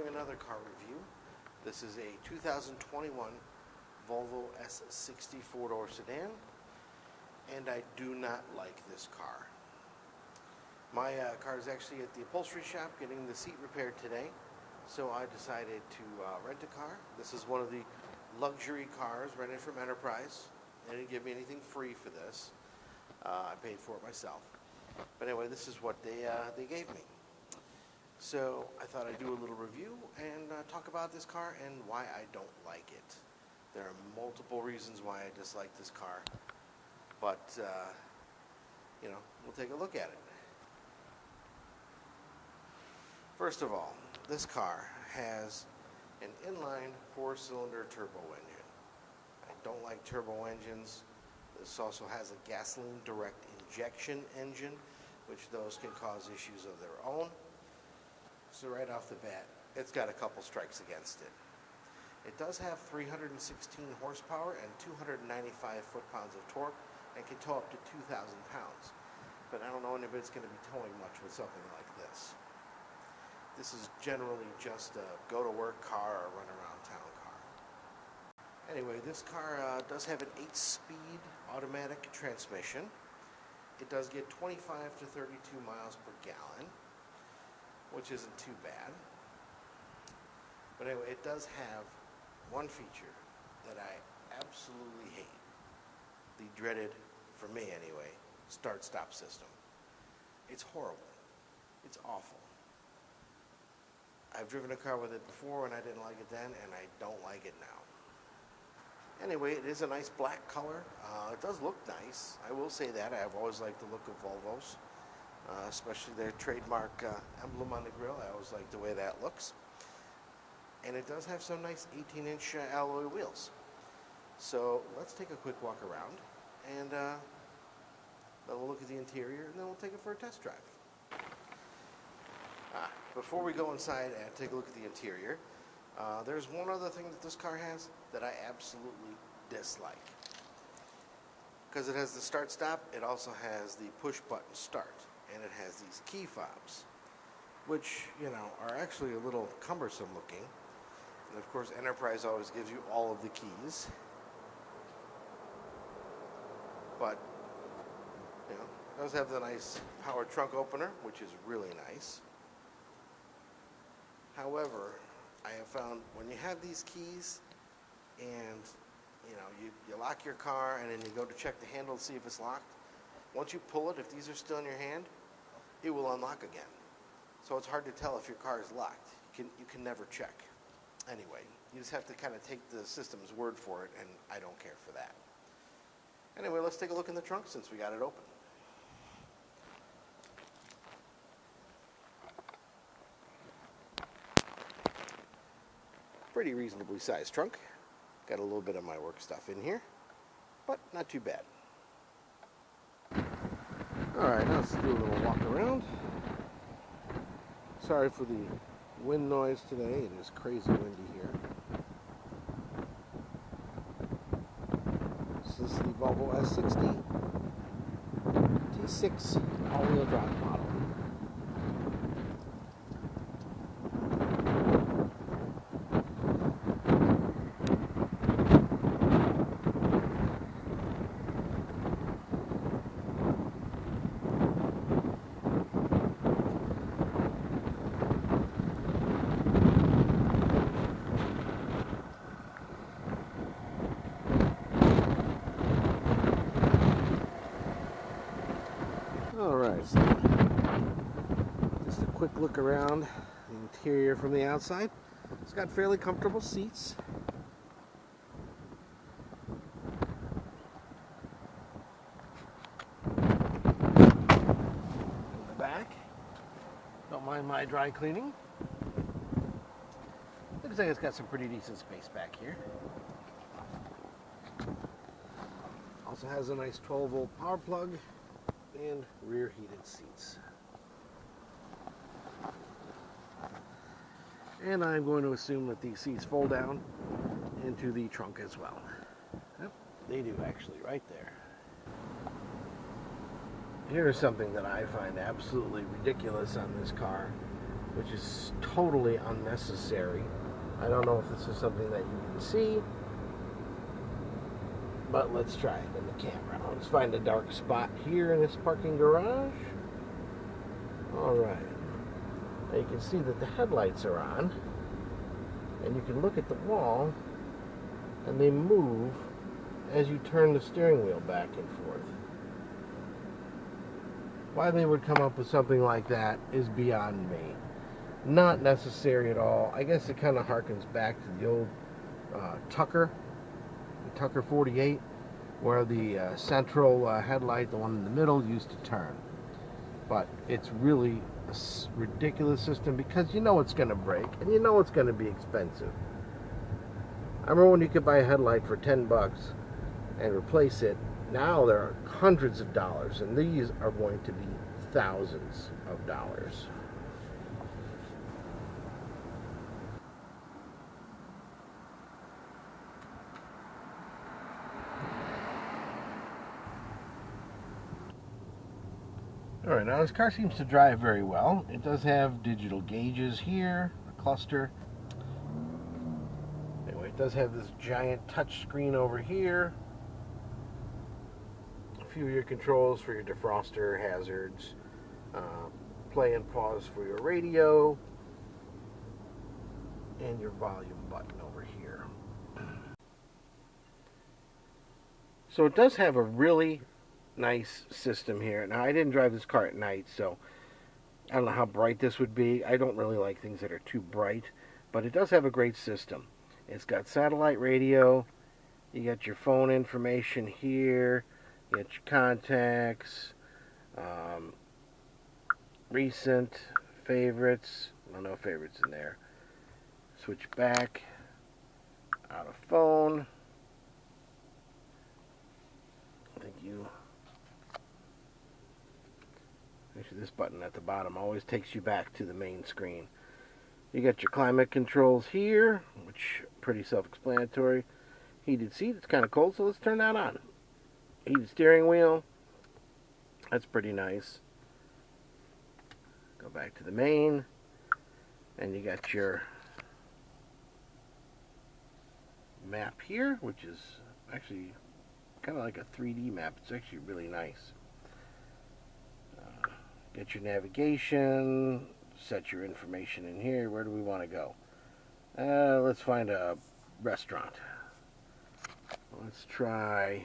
doing another car review. This is a 2021 Volvo S60 four-door sedan, and I do not like this car. My car is actually at the upholstery shop getting the seat repaired today, so I decided to rent a car. This is one of the luxury cars rented from Enterprise. They didn't give me anything free for this. I paid for it myself. But anyway, this is what they gave me. So I thought I'd do a little review and talk about this car and why I don't like it. There are multiple reasons why I dislike this car, but we'll take a look at it. First of all, this car has an inline four-cylinder turbo engine. I don't like turbo engines. This also has a gasoline direct injection engine, which those can cause issues of their own. So right off the bat, it's got a couple strikes against it. It does have 316 horsepower and 295 foot-pounds of torque and can tow up to 2,000 pounds. But I don't know anybody's going to be towing much with something like this. This is generally just a go-to-work car or run-around-town car. Anyway, this car does have an 8-speed automatic transmission. It does get 25 to 32 miles per gallon, which isn't too bad. But anyway, it does have one feature that I absolutely hate. The dreaded, for me anyway, start-stop system. It's horrible. It's awful. I've driven a car with it before and I didn't like it then, and I don't like it now. Anyway, it is a nice black color. It does look nice. I will say that. I've always liked the look of Volvos. Especially their trademark emblem on the grill. I always like the way that looks. And it does have some nice 18-inch alloy wheels. So let's take a quick walk around, and then we'll look at the interior, and then we'll take it for a test drive. Before we go inside and take a look at the interior, there's one other thing that this car has that I absolutely dislike. Because it has the start-stop, it also has the push-button start. And it has these key fobs, which, are actually a little cumbersome looking. And of course, Enterprise always gives you all of the keys. But, it does have the nice power trunk opener, which is really nice. However, I have found when you have these keys and, you lock your car and then you go to check the handle to see if it's locked, once you pull it, if these are still in your hand, it will unlock again. So it's hard to tell if your car is locked. You can never check. Anyway, you just have to kind of take the system's word for it, and I don't care for that. Anyway, let's take a look in the trunk since we got it open. Pretty reasonably sized trunk. Got a little bit of my work stuff in here, but not too bad. Alright, let's do a little walk around. Sorry for the wind noise today. It is crazy windy here. This is the Volvo S60 T6 all-wheel drive model. Alright, so just a quick look around the interior from the outside. It's got fairly comfortable seats. In the back, don't mind my dry cleaning. Looks like it's got some pretty decent space back here. Also has a nice 12-volt power plug and rear heated seats. And I'm going to assume that these seats fold down into the trunk as well. Yep, they do actually, right there. Here's something that I find absolutely ridiculous on this car. which is totally unnecessary. I don't know if this is something that you can see, but let's try it in the camera. Let's find a dark spot here in this parking garage. Alright. Now you can see that the headlights are on, and you can look at the wall, and they move as you turn the steering wheel back and forth. Why they would come up with something like that is beyond me. Not necessary at all. I guess it kind of harkens back to the old Tucker 48, where the central headlight, the one in the middle, used to turn. But it's really a ridiculous system because you know it's going to break and you know it's going to be expensive. I remember when you could buy a headlight for $10 and replace it. Now there are hundreds of dollars, and these are going to be thousands of dollars. Alright, now this car seems to drive very well. It does have digital gauges here, a cluster. Anyway, it does have this giant touch screen over here. A few of your controls for your defroster, hazards, play and pause for your radio, and your volume button over here. So it does have a really nice system here. Now, I didn't drive this car at night, so I don't know how bright this would be. I don't really like things that are too bright, but it does have a great system. It's got satellite radio. You got your phone information here. You got your contacts, recent, favorites. Well, no favorites in there. Switch back, out of phone. Thank you. Actually, this button at the bottom always takes you back to the main screen. You got your climate controls here, which are pretty self-explanatory. Heated seat, it's kind of cold, so let's turn that on. Heated steering wheel, that's pretty nice. Go back to the main, and you got your map here, which is actually kind of like a 3D map. It's actually really nice. Get your navigation, set your information in here. Where do we want to go? Let's find a restaurant. Let's try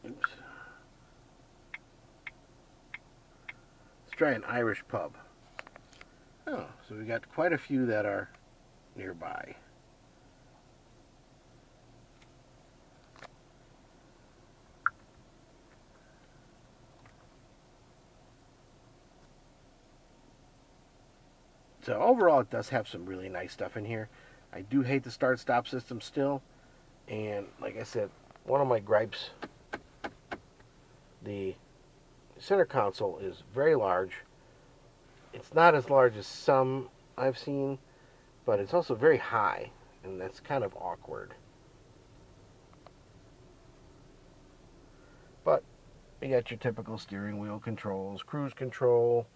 oops. Let's try an Irish pub. Oh, so we got quite a few that are nearby. So overall, it does have some really nice stuff in here. I do hate the start-stop system still. And like I said, one of my gripes, the center console is very large. It's not as large as some I've seen, but it's also very high, and that's kind of awkward. But you got your typical steering wheel controls, cruise control.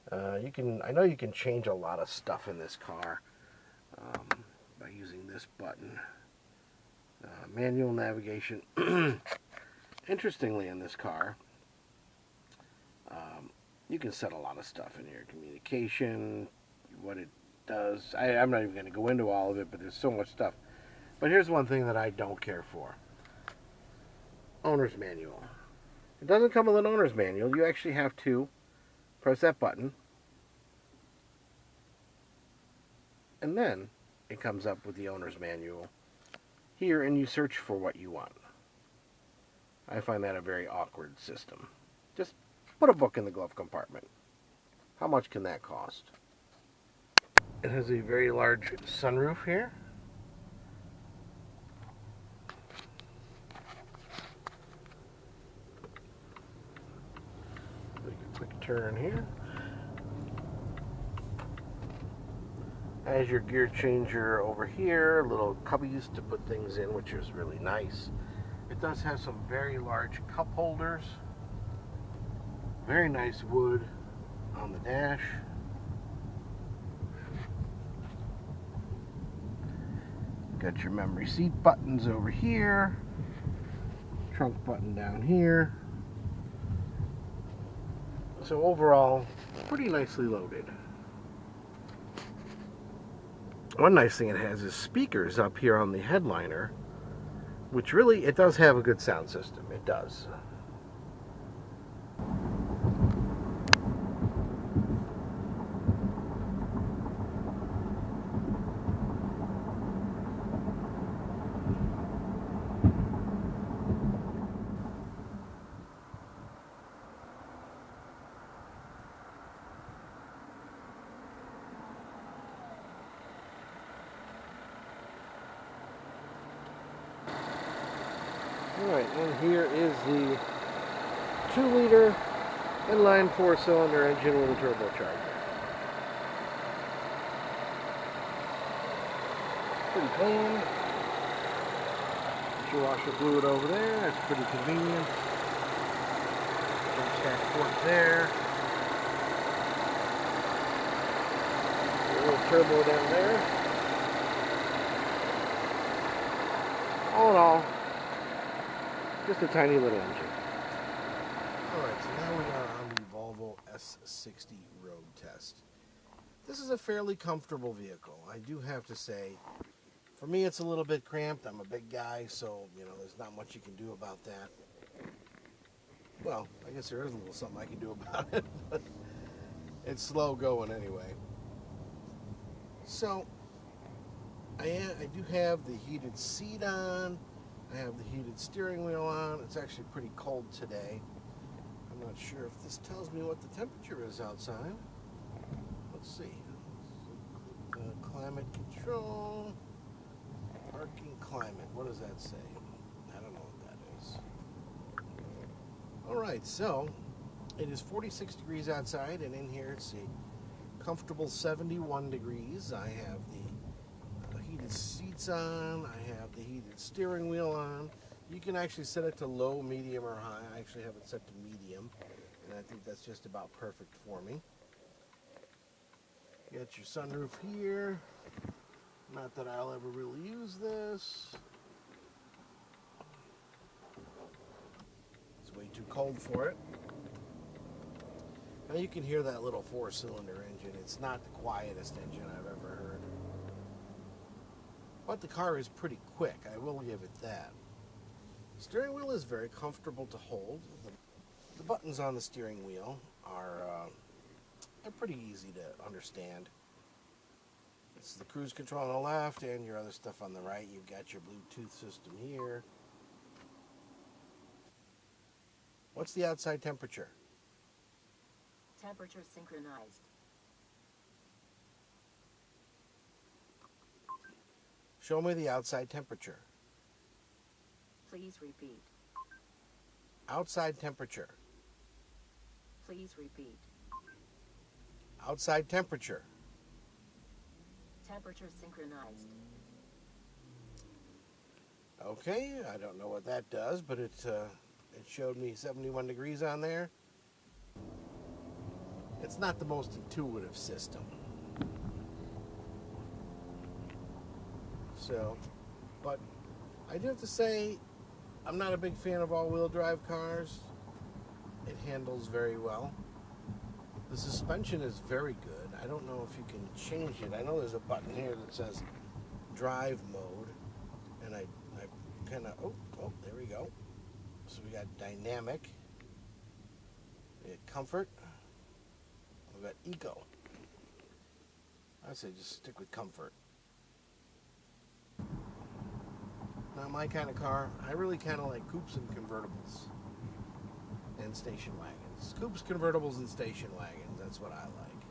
I know you can change a lot of stuff in this car by using this button. Manual navigation. Interestingly, in this car, you can set a lot of stuff in here. Communication, what it does. I'm not even going to go into all of it, but there's so much stuff. But here's one thing that I don't care for. Owner's manual. It doesn't come with an owner's manual. You actually have to press that button, and then it comes up with the owner's manual here, and you search for what you want. I find that a very awkward system. Just put a book in the glove compartment. How much can that cost? It has a very large sunroof here. Make a quick turn here. Has your gear changer over here, little cubbies to put things in, which is really nice. It It does have some very large cup holders. Very nice wood on the dash. Got your memory seat buttons over here. Trunk button down here. So overall, pretty nicely loaded. One nice thing it has is speakers up here on the headliner, which really, it does have a good sound system. It does. Alright, and here is the 2-liter inline 4-cylinder engine with a turbocharger. Pretty clean. Put your washer fluid over there, that's pretty convenient. Jump stack port there. A little turbo down there. All in all, just a tiny little engine. Alright, so now we are on the Volvo S60 road test. This is a fairly comfortable vehicle. I do have to say, for me it's a little bit cramped. I'm a big guy, so, you know, there's not much you can do about that. Well, I guess there is a little something I can do about it, but it's slow going anyway. So, I do have the heated seat on. I have the heated steering wheel on. It's actually pretty cold today. I'm not sure if this tells me what the temperature is outside. Let's see. Climate control. Parking climate. What does that say? I don't know what that is. Alright, so it is 46 degrees outside, and in here it's a comfortable 71 degrees. I have the heated seats on. I have the heated steering wheel on. You can actually set it to low, medium, or high. I actually have it set to medium, and I think that's just about perfect for me. You got your sunroof here. Not that I'll ever really use this. It's way too cold for it. Now you can hear that little 4-cylinder engine. It's not the quietest engine I've ever heard. But the car is pretty quick, I will give it that. The steering wheel is very comfortable to hold. The buttons on the steering wheel are they're pretty easy to understand. It's the cruise control on the left and your other stuff on the right. You've got your Bluetooth system here. What's the outside temperature? Temperature synchronized. Show me the outside temperature. Please repeat. Outside temperature. Please repeat. Outside temperature. Temperature synchronized. Okay, I don't know what that does, but it showed me 71 degrees on there. It's not the most intuitive system. So, but I do have to say, I'm not a big fan of all-wheel drive cars. It handles very well. The suspension is very good. I don't know if you can change it. I know there's a button here that says drive mode, and I kind of, oh, there we go. So we got dynamic, we got comfort, we got eco. I say just stick with comfort. Not my kind of car. I really kind of like coupes and convertibles and station wagons. Coupes, convertibles, and station wagons. That's what I like.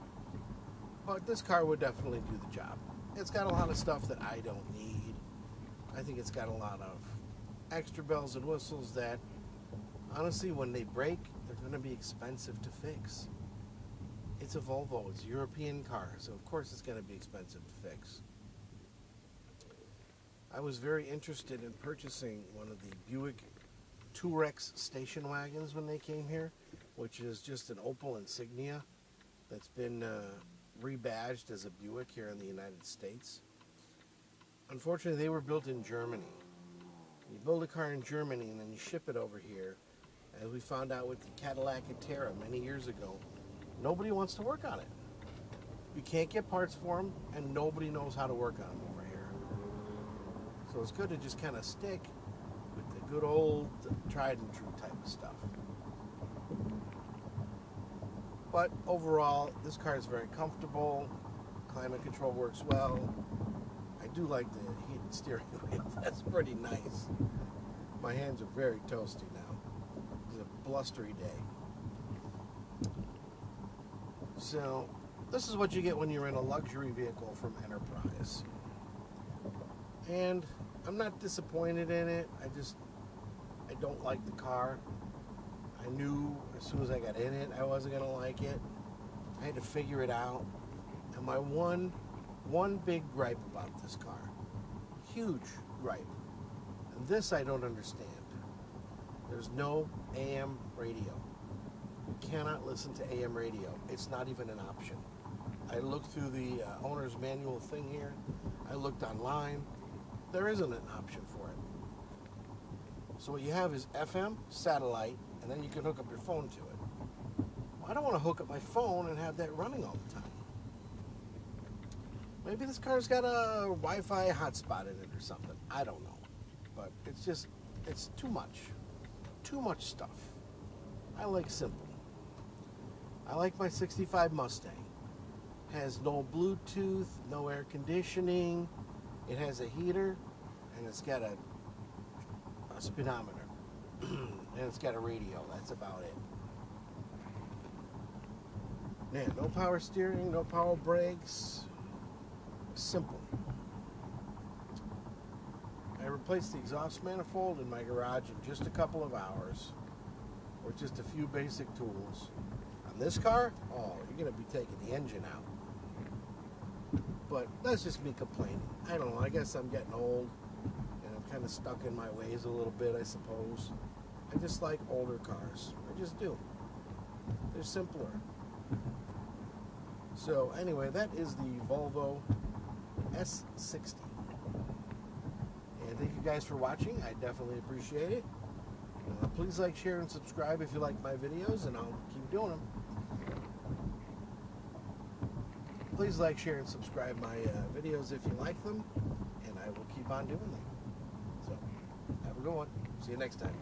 But this car would definitely do the job. It's got a lot of stuff that I don't need. I think it's got a lot of extra bells and whistles that, honestly, when they break, they're going to be expensive to fix. It's a Volvo. It's a European car, so of course it's going to be expensive to fix. I was very interested in purchasing one of the Buick Tourex station wagons when they came here, which is just an Opel Insignia that's been rebadged as a Buick here in the United States. Unfortunately, they were built in Germany. You build a car in Germany and then you ship it over here. As we found out with the Cadillac Terra many years ago, nobody wants to work on it. You can't get parts for them, and nobody knows how to work on them over here. So it's good to just kind of stick with the good old tried and true type of stuff. But overall, this car is very comfortable. Climate control works well. I do like the heated steering wheel. That's pretty nice. My hands are very toasty now. It's a blustery day. So this is what you get when you're in a luxury vehicle from Enterprise. And I'm not disappointed in it. I don't like the car. I knew as soon as I got in it I wasn't going to like it. I had to figure it out. And my one big gripe about this car, huge gripe, and this I don't understand. There's no AM radio. You cannot listen to AM radio. It's not even an option. I looked through the owner's manual thing here. I looked online. There isn't an option for it. So what you have is FM, satellite, and then you can hook up your phone to it. Well, I don't want to hook up my phone and have that running all the time. Maybe this car's got a Wi-Fi hotspot in it or something. I don't know. But it's too much. Too much stuff. I like simple. I like my 65 Mustang. Has no Bluetooth, no air conditioning. It has a heater, and it's got a speedometer. And it's got a radio. That's about it. Man, no power steering, no power brakes. Simple. I replaced the exhaust manifold in my garage in just a couple of hours with just a few basic tools. On this car, oh, you're going to be taking the engine out. But that's just me complaining. I don't know, I guess I'm getting old and I'm kind of stuck in my ways a little bit, I suppose. I just like older cars. I just do. They're simpler. So anyway, that is the Volvo S60. And thank you guys for watching. I definitely appreciate it. Please like, share, and subscribe if you like my videos, and I'll keep doing them. Please like, share, and subscribe my videos if you like them, and I will keep on doing them. So, have a good one. See you next time.